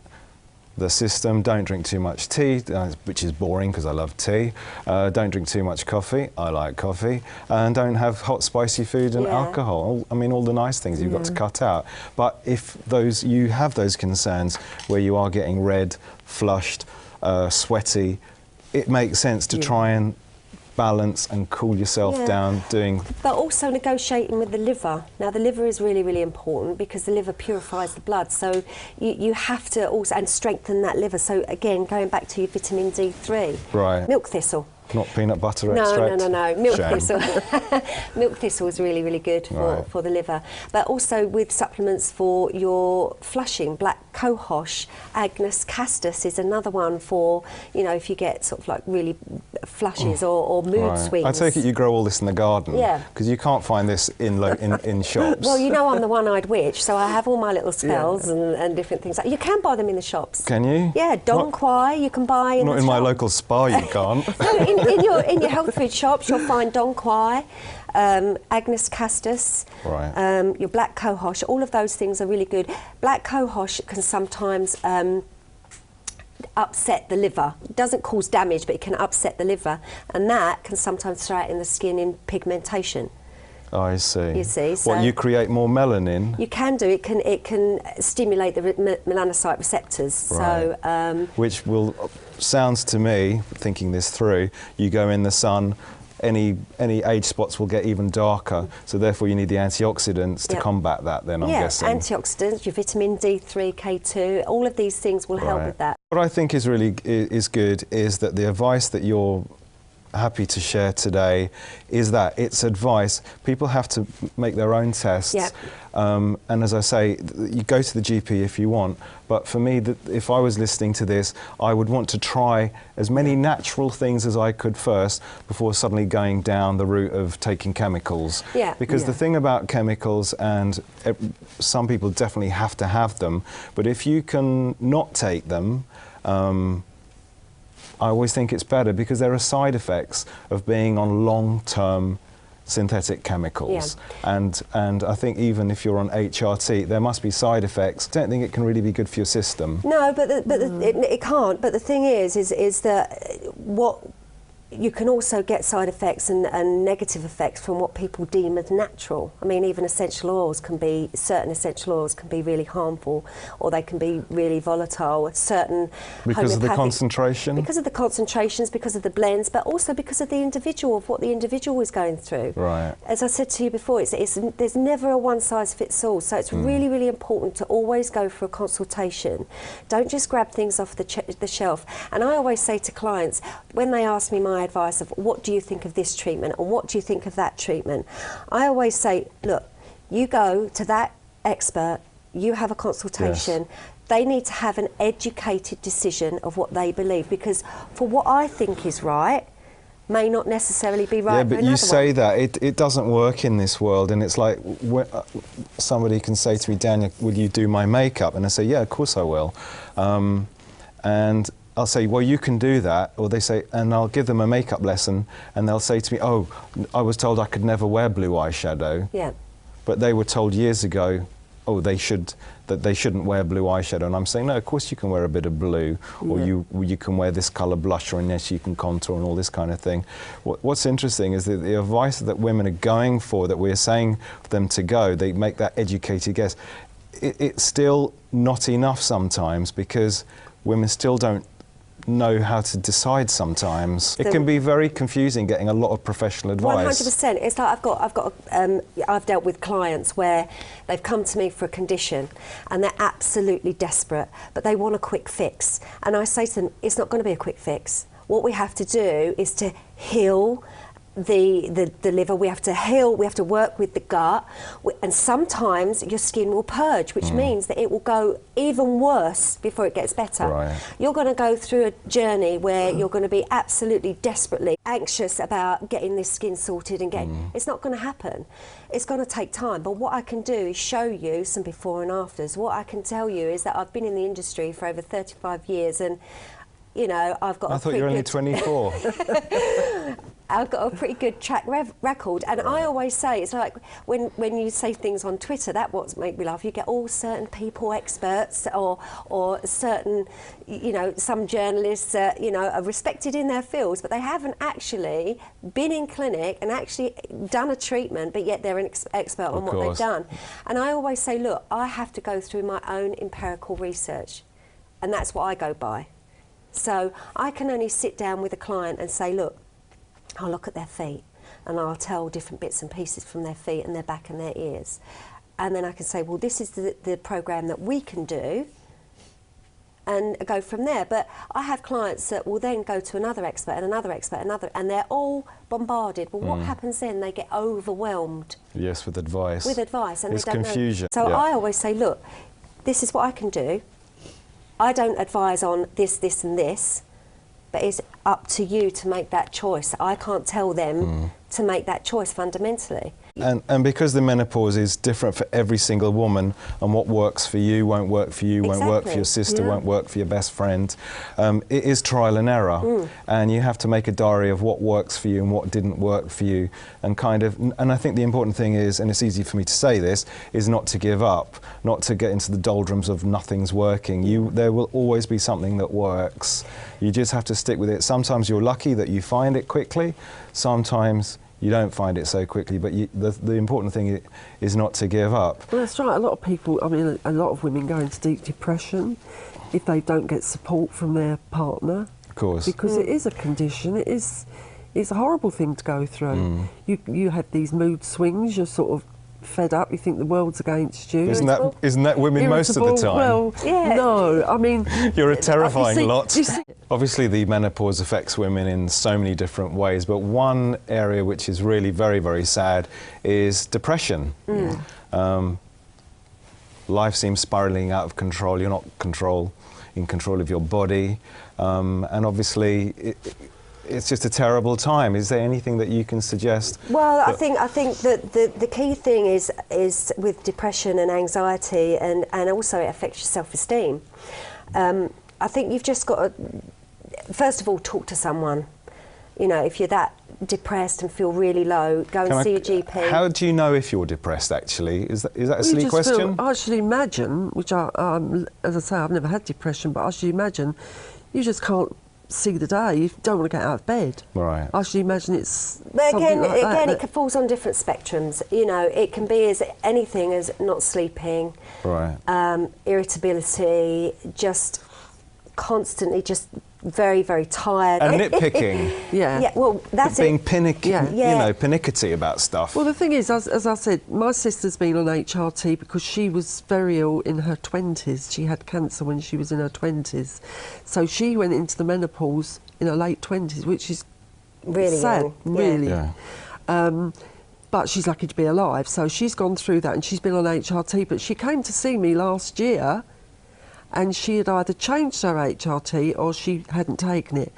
S1: the system. Don't drink too much tea, which is boring because I love tea. Don't drink too much coffee. I like coffee. And don't have hot, spicy food and alcohol. I mean, all the nice things you've got to cut out. But if you have those concerns where you are getting red, flushed, sweaty, it makes sense to try and balance and cool yourself down doing...
S2: But also negotiating with the liver. Now the liver is really, really important because the liver purifies the blood, so you have to also, and strengthen that liver. So again, going back to your vitamin D3. Milk thistle.
S1: Not peanut butter extract?
S2: No. Milk thistle. Milk thistle is really, really good for the liver. But also with supplements for your flushing, black cohosh, Agnus castus is another one for, you know, if you get sort of like really flushes or mood swings.
S1: I take it you grow all this in the garden? Because you can't find this in shops.
S2: Well, you know I'm the one-eyed witch, so I have all my little spells and different things. You can buy them in the shops.
S1: Can you?
S2: Yeah, Dong Quai you can buy in the
S1: Not in my local spa you can't.
S2: No, in your health food shops you'll find Dong Quai, Agnus castus, your black cohosh. All of those things are really good. Black cohosh can sometimes upset the liver. It doesn't cause damage, but it can upset the liver, and that can sometimes throw out in the skin in pigmentation.
S1: I see.
S2: You see, so
S1: what, you create more melanin?
S2: You can do. It can stimulate the melanocyte receptors. So
S1: which will, sounds to me, thinking this through, you go in the sun, any age spots will get even darker, so therefore you need the antioxidants to combat that then, I'm guessing.
S2: Antioxidants, your vitamin D3, K2, all of these things will help with that.
S1: What I think is really good is that the advice that you're happy to share today is that it's advice. People have to make their own tests, and as I say, you go to the GP if you want, but for me, if I was listening to this, I would want to try as many natural things as I could first before suddenly going down the route of taking chemicals. Because the thing about chemicals, and some people definitely have to have them, but if you can not take them, I always think it's better because there are side effects of being on long-term synthetic chemicals. And I think even if you're on HRT, there must be side effects. I don't think it can really be good for your system.
S2: No, but it can't. But the thing is that what you can also get side effects and negative effects from what people deem as natural. I mean, even essential oils certain essential oils can be really harmful, or they can be really volatile.
S1: Because of the concentration?
S2: Because of the concentrations, because of the blends, but also because of the individual, of what the individual is going through. As I said to you before, there's never a one-size-fits-all, so it's really, really important to always go for a consultation. Don't just grab things off the shelf. And I always say to clients, when they ask me my advice of what do you think of this treatment or what do you think of that treatment, I always say, look, you go to that expert, you have a consultation, they need to have an educated decision of what they believe, because for what I think is right may not necessarily be right.
S1: Yeah, but you say that it doesn't work in this world, and it's like somebody can say to me, Daniel, will you do my makeup? And I say, yeah, of course I will. And I'll say, well, you can do that. Or they say, and I'll give them a makeup lesson, and they'll say to me, oh, I was told I could never wear blue eyeshadow.
S2: Yeah.
S1: But they were told years ago, oh, they shouldn't wear blue eyeshadow. And I'm saying, no, of course you can wear a bit of blue, or you can wear this colour blusher, and yes, you can contour and all this kind of thing. What's interesting is that the advice that women are going for, that we're saying for them to go, they make that educated guess. It's still not enough sometimes, because women still don't know how to decide sometimes. It can be very confusing getting a lot of professional advice.
S2: 100%. It's like I've dealt with clients where they've come to me for a condition and they're absolutely desperate, but they want a quick fix. And I say to them, it's not going to be a quick fix. What we have to do is to heal the liver, we have to heal, we have to work with the gut, and sometimes your skin will purge, which means that it will go even worse before it gets better.
S1: Right.
S2: You're going to go through a journey where you're going to be absolutely desperately anxious about getting this skin sorted and getting it's not going to happen. It's going to take time, but what I can do is show you some before and afters. What I can tell you is that I've been in the industry for over 35 years, and you know, I've got
S1: I thought you were only 24.
S2: I've got a pretty good track record, and I always say, it's like when you say things on Twitter, that's what makes me laugh. You get all certain people, experts, or certain, you know, some journalists, you know, are respected in their fields, but they haven't actually been in clinic and actually done a treatment, but yet they're an expert on what they've done. And I always say, look, I have to go through my own empirical research, and that's what I go by. So I can only sit down with a client and say, look, I'll look at their feet and I'll tell different bits and pieces from their feet and their back and their ears. And then I can say, well, this is the program that we can do, and go from there. But I have clients that will then go to another expert and another expert, and they're all bombarded. Well, what happens then? They get overwhelmed.
S1: Yes, with advice.
S2: With advice, and
S1: it's
S2: they don't
S1: confusion.
S2: know. So I always say, look, this is what I can do. I don't advise on this, this and this, but it's up to you to make that choice. I can't tell them to make that choice fundamentally.
S1: And because the menopause is different for every single woman, and what works for you won't work for you, won't work for your sister, won't work for your best friend, it is trial and error. And you have to make a diary of what works for you and what didn't work for you, and and I think the important thing is, and it's easy for me to say this, is not to give up, not to get into the doldrums of nothing's working. There will always be something that works. You just have to stick with it. Sometimes you're lucky that you find it quickly, sometimes you don't find it so quickly, but the important thing is not to give up.
S3: Well, that's right. A lot of people, I mean, a lot of women go into deep depression if they don't get support from their partner.
S1: Of course.
S3: Because it is a condition. It's a horrible thing to go through. You have these mood swings, you're sort of fed up, you think the world's against you.
S1: Isn't that women most of the time?
S3: Well, no, I mean...
S1: You're a terrifying lot. Obviously, the menopause affects women in so many different ways, but one area which is really very, very sad is depression. Life seems spiralling out of control. You're not in control of your body, and obviously it's just a terrible time. Is there anything that you can suggest?
S2: Well, I think that the key thing is with depression and anxiety, and also it affects your self-esteem. I think you've just got to, first of all, talk to someone. You know, if you're that depressed and feel really low, go and see your GP. How
S1: do you know if you're depressed, actually? Is that a silly question?
S3: I should imagine, which as I say, I've never had depression, but I should imagine you just can't see the day. You don't want to get out of bed.
S1: Right.
S3: I should imagine it's
S2: but
S3: something like that.
S2: It falls on different spectrums. You know, it can be as anything as not sleeping,
S1: right,
S2: irritability, just constantly just very, very tired.
S1: And nitpicking.
S3: Yeah.
S2: Well, that's
S1: being pinicky,
S2: Yeah.
S1: you know, pinickety about stuff.
S3: Well, the thing is, as I said, my sister's been on HRT because she was very ill in her 20s. She had cancer when she was in her 20s. So she went into the menopause in her late 20s, which is
S2: really
S3: sad,
S2: young.
S3: really.
S1: Yeah.
S3: But she's lucky to be alive. So she's gone through that and she's been on HRT. But she came to see me last year and she had either changed her HRT or she hadn't taken it.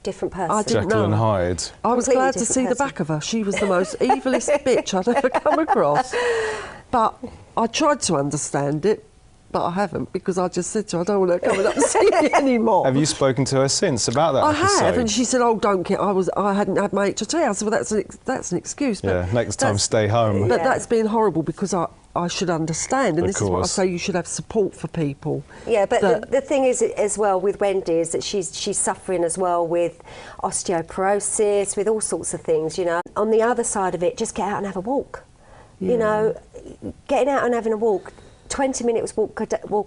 S2: Different person.
S3: I didn't
S1: Jekyll and
S3: know.
S1: Hyde.
S3: I was
S2: Completely
S3: glad to
S2: different
S3: see the
S2: person.
S3: back of her. She was the most evilest bitch I'd ever come across. But I tried to understand it, but I haven't, because I just said to her, I don't want her coming up to see me anymore.
S1: Have you spoken to her since about that
S3: I
S1: episode?
S3: have, and she said, "Oh, don't care. I hadn't had my HRT." I said, "Well, that's an excuse." But
S1: Yeah, next time
S3: that's-
S1: stay home.
S3: But
S2: Yeah.
S3: that's being horrible, because I should understand, and
S1: Of
S3: this is what I
S1: course.
S3: say. You should have support for people.
S2: Yeah, but
S3: that-
S2: the thing is as well with Wendy is that she's suffering as well with osteoporosis, with all sorts of things, you know. On the other side of it, just get out and have a walk.
S3: Yeah.
S2: You know, getting out and having a walk, 20 minutes walk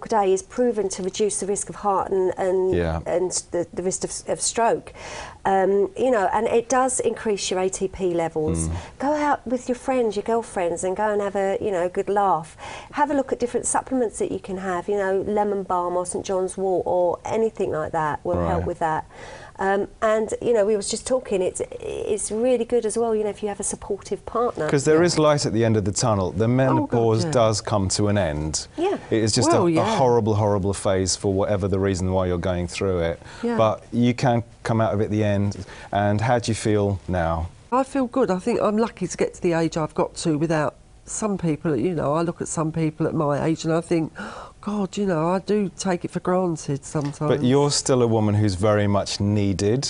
S2: a day is proven to reduce the risk of heart and
S1: Yeah.
S2: the risk of stroke. You know, and it does increase your ATP levels. Go out with your friends, your girlfriends, and go and have a, you know, good laugh. Have a look at different supplements that you can have, you know, lemon balm or St John's wort or anything like that will help
S1: Right.
S2: with that. And, you know, we was just talking, it's really good as well, you know, if you have a supportive partner.
S1: Because there is light at the end of the tunnel. The menopause
S3: yeah.
S1: does come to an end.
S2: Yeah.
S1: It is just
S3: Well,
S1: a
S3: yeah.
S1: horrible, horrible phase for whatever the reason why you're going through it.
S3: Yeah.
S1: But you can come out of it at the end. And how do you feel now?
S3: I feel good. I think I'm lucky to get to the age I've got to without some people. You know, I look at some people at my age and I think, God, you know, I do take it for granted sometimes.
S1: But you're still a woman who's very much needed.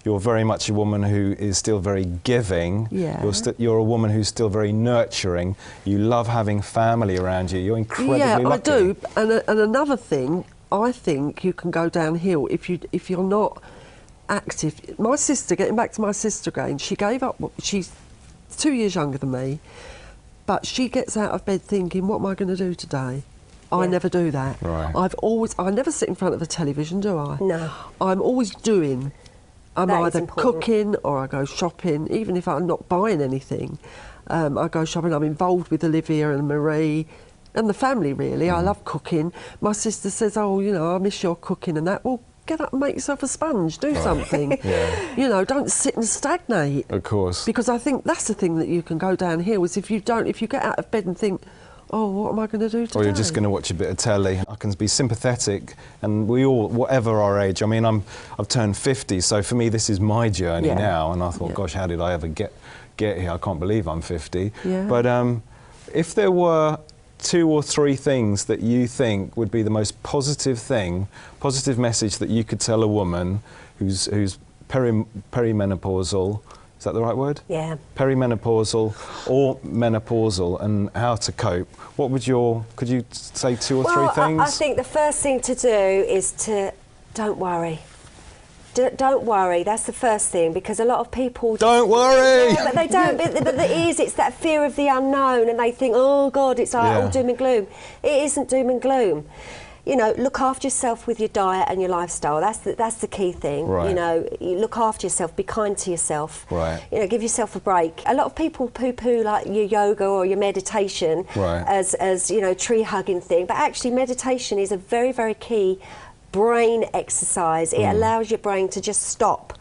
S1: You're very much a woman who is still very giving.
S3: Yeah.
S1: You're a woman who's still very nurturing. You love having family around you. You're incredibly lucky.
S3: I do. And another thing, I think you can go downhill if you're not active. My sister, getting back to my sister again, she gave up. She's 2 years younger than me, but she gets out of bed thinking, what am I going to do today? I
S2: Yeah.
S3: never do that.
S1: Right.
S3: I never sit in front of a television, do I?
S2: No.
S3: I'm always doing. I'm
S2: That is
S3: either
S2: important.
S3: cooking or I go shopping, even if I'm not buying anything. I go shopping. I'm involved with Olivia and Marie and the family, really. I love cooking. My sister says, oh, you know, I miss your cooking and that. Well, get up and make yourself a sponge. Do something.
S1: Yeah.
S3: You know, don't sit and stagnate.
S1: Of course.
S3: Because I think that's the thing that you can go downhill is if you get out of bed and think, oh, what am I going to do today?
S1: Or you're just going to watch a bit of telly. I can be sympathetic, and we all, whatever our age, I mean, I've turned 50, so for me this is my journey
S3: Yeah.
S1: now, and I thought,
S3: Yeah.
S1: gosh, how did I ever get here? I can't believe I'm 50.
S3: Yeah.
S1: But if there were 2 or 3 things that you think would be the most positive message that you could tell a woman who's perimenopausal, is that the right word?
S2: Yeah.
S1: Perimenopausal or menopausal, and how to cope. Could you say 2 or 3 things?
S2: I think the first thing to do is to don't worry. Don't worry. That's the first thing, because a lot of people
S1: Don't worry.
S2: Yeah, but they don't. But it's that fear of the unknown, and they think, oh God, it's like all doom and gloom. It isn't doom and gloom. You know, look after yourself with your diet and your lifestyle. That's the key thing.
S1: Right.
S2: You know, you look after yourself. Be kind to yourself.
S1: Right.
S2: You know, give yourself a break. A lot of people poo-poo like your yoga or your meditation
S1: Right.
S2: as you know, tree hugging thing. But actually, meditation is a very, very key brain exercise. It allows your brain to just stop,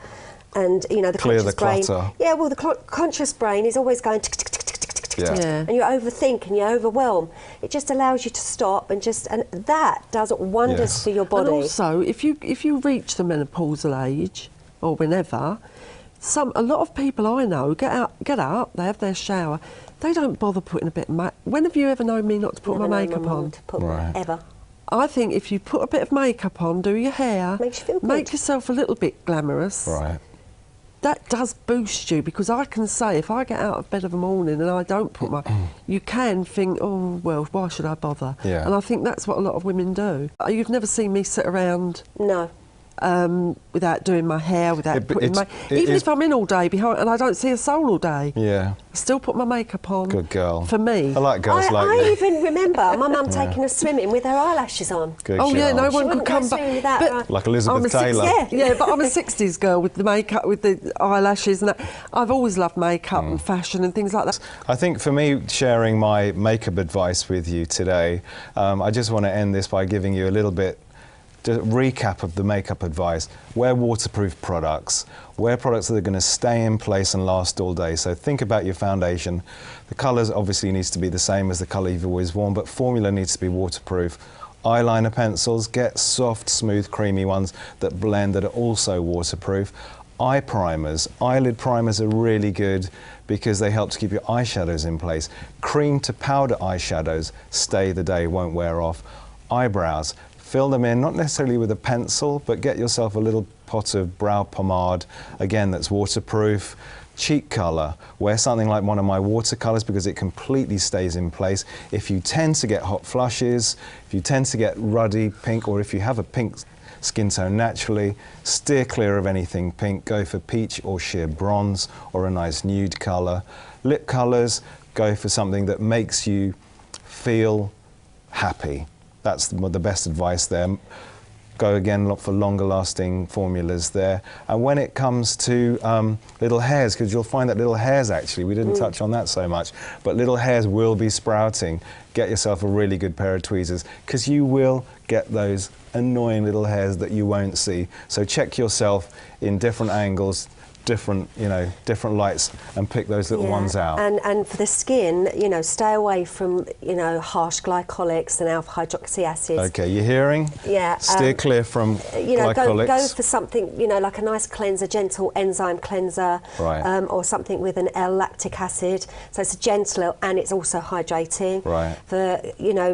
S2: and you know, the
S1: Clear
S2: conscious
S1: the
S2: brain.
S1: clutter.
S2: Yeah, well, the conscious brain is always going tick, tick, tick, tick, tick, tick, tick,
S1: Yeah.
S2: tick,
S3: Yeah.
S2: and you overthink and you overwhelm. It just allows you to stop and that does wonders
S1: Yes.
S2: for your body.
S3: And also, if you reach the menopausal age, or whenever, a lot of people I know get up, they have their shower, they don't bother putting a bit of makeup. When have you ever known me not to put
S2: Never
S3: my
S2: known
S3: makeup
S2: mum
S3: on?
S2: to put
S1: Right.
S2: ever.
S3: I think if you put a bit of makeup on, do your hair,
S2: Makes you feel good.
S3: make yourself a little bit glamorous.
S1: Right.
S3: That does boost you, because I can say if I get out of bed of a morning and I don't put my, you can think, oh well, why should I bother?
S1: Yeah.
S3: And I think that's what a lot of women do. You've never seen me sit around
S2: No.
S3: without doing my hair, without
S1: It-
S3: putting
S1: it's-
S3: my...
S1: it
S3: Even
S1: is-
S3: if I'm in all day behind and I don't see a soul all day,
S1: Yeah.
S3: I still put my makeup on.
S1: Good girl.
S3: For me.
S1: I like girls like
S2: I
S1: you.
S2: even remember my mum taking us swimming with her eyelashes on.
S1: Good
S3: Oh yeah,
S1: girl.
S3: no
S2: She
S3: one
S2: wouldn't
S3: could
S2: go
S3: come
S2: swimming
S3: back.
S2: without
S3: But
S2: her.
S1: Like Elizabeth
S3: I'm a
S1: Taylor.
S3: Yeah, but I'm a 60s girl with the makeup, with the eyelashes and that. I've always loved makeup and fashion and things like that.
S1: I think for me, sharing my makeup advice with you today, I just want to end this by giving you a little bit recap of the makeup advice. Wear waterproof products. Wear products that are going to stay in place and last all day. So think about your foundation. The colours obviously needs to be the same as the colour you've always worn, but formula needs to be waterproof. Eyeliner pencils, get soft, smooth, creamy ones that blend, that are also waterproof. Eye primers, eyelid primers are really good because they help to keep your eyeshadows in place. Cream to powder eyeshadows stay the day, won't wear off. Eyebrows, fill them in, not necessarily with a pencil, but get yourself a little pot of brow pomade, again, that's waterproof. Cheek colour, wear something like one of my watercolours because it completely stays in place. If you tend to get hot flushes, if you tend to get ruddy pink, or if you have a pink skin tone naturally, steer clear of anything pink. Go for peach or sheer bronze or a nice nude colour. Lip colours, go for something that makes you feel happy. That's the best advice there. Go again for longer lasting formulas there. And when it comes to little hairs, because you'll find that little hairs actually, we didn't touch on that so much, but little hairs will be sprouting. Get yourself a really good pair of tweezers because you will get those annoying little hairs that you won't see. So check yourself in different angles, different lights, and pick those little ones out.
S2: And for the skin, stay away from harsh glycolics and alpha hydroxy acids.
S1: Okay, you're hearing?
S2: Yeah.
S1: Steer clear from glycolics.
S2: Go for something like a nice cleanser, gentle enzyme cleanser,
S1: right.
S2: Or something with an L-lactic acid. So it's a gentle and it's also hydrating.
S1: Right.
S2: For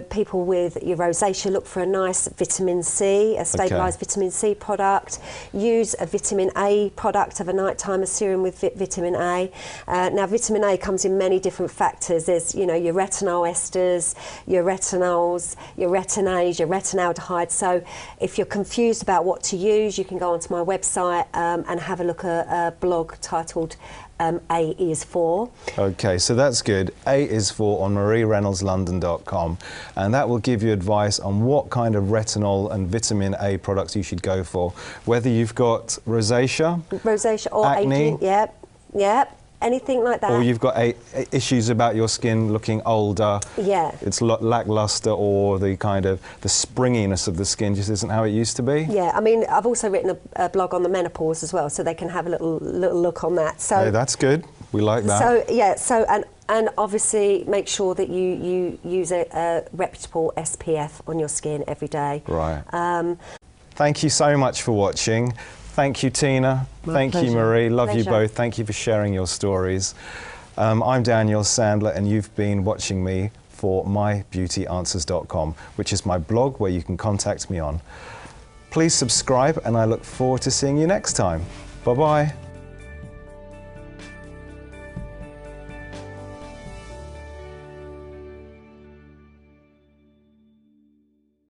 S2: people with your rosacea, look for a nice vitamin C, a stabilised vitamin C product. Use a vitamin A product of a nighttime, a serum with vitamin A. Now, vitamin A comes in many different factors. There's, your retinol esters, your retinols, your retinase, your retinaldehyde. So if you're confused about what to use, you can go onto my website and have a look at a blog titled A is for.
S1: Okay, so that's good. A is for on mariereynolds.london.com, and that will give you advice on what kind of retinol and vitamin A products you should go for. Whether you've got rosacea
S2: or
S1: acne,
S2: aging, anything like that.
S1: or you've got issues about your skin looking older, it's lackluster, or the springiness of the skin just isn't how it used to be.
S2: Yeah, I mean, I've also written a blog on the menopause as well, so they can have a little look on that. So
S1: hey, that's good. We like that.
S2: So and obviously make sure that you use a reputable SPF on your skin every day.
S1: Right. Thank you so much for watching. Thank you, Tina. Thank you, Marie. Love you both. Thank you for sharing your stories. I'm Daniel Sandler, and you've been watching me for mybeautyanswers.com, which is my blog where you can contact me on. Please subscribe, and I look forward to seeing you next time. Bye-bye.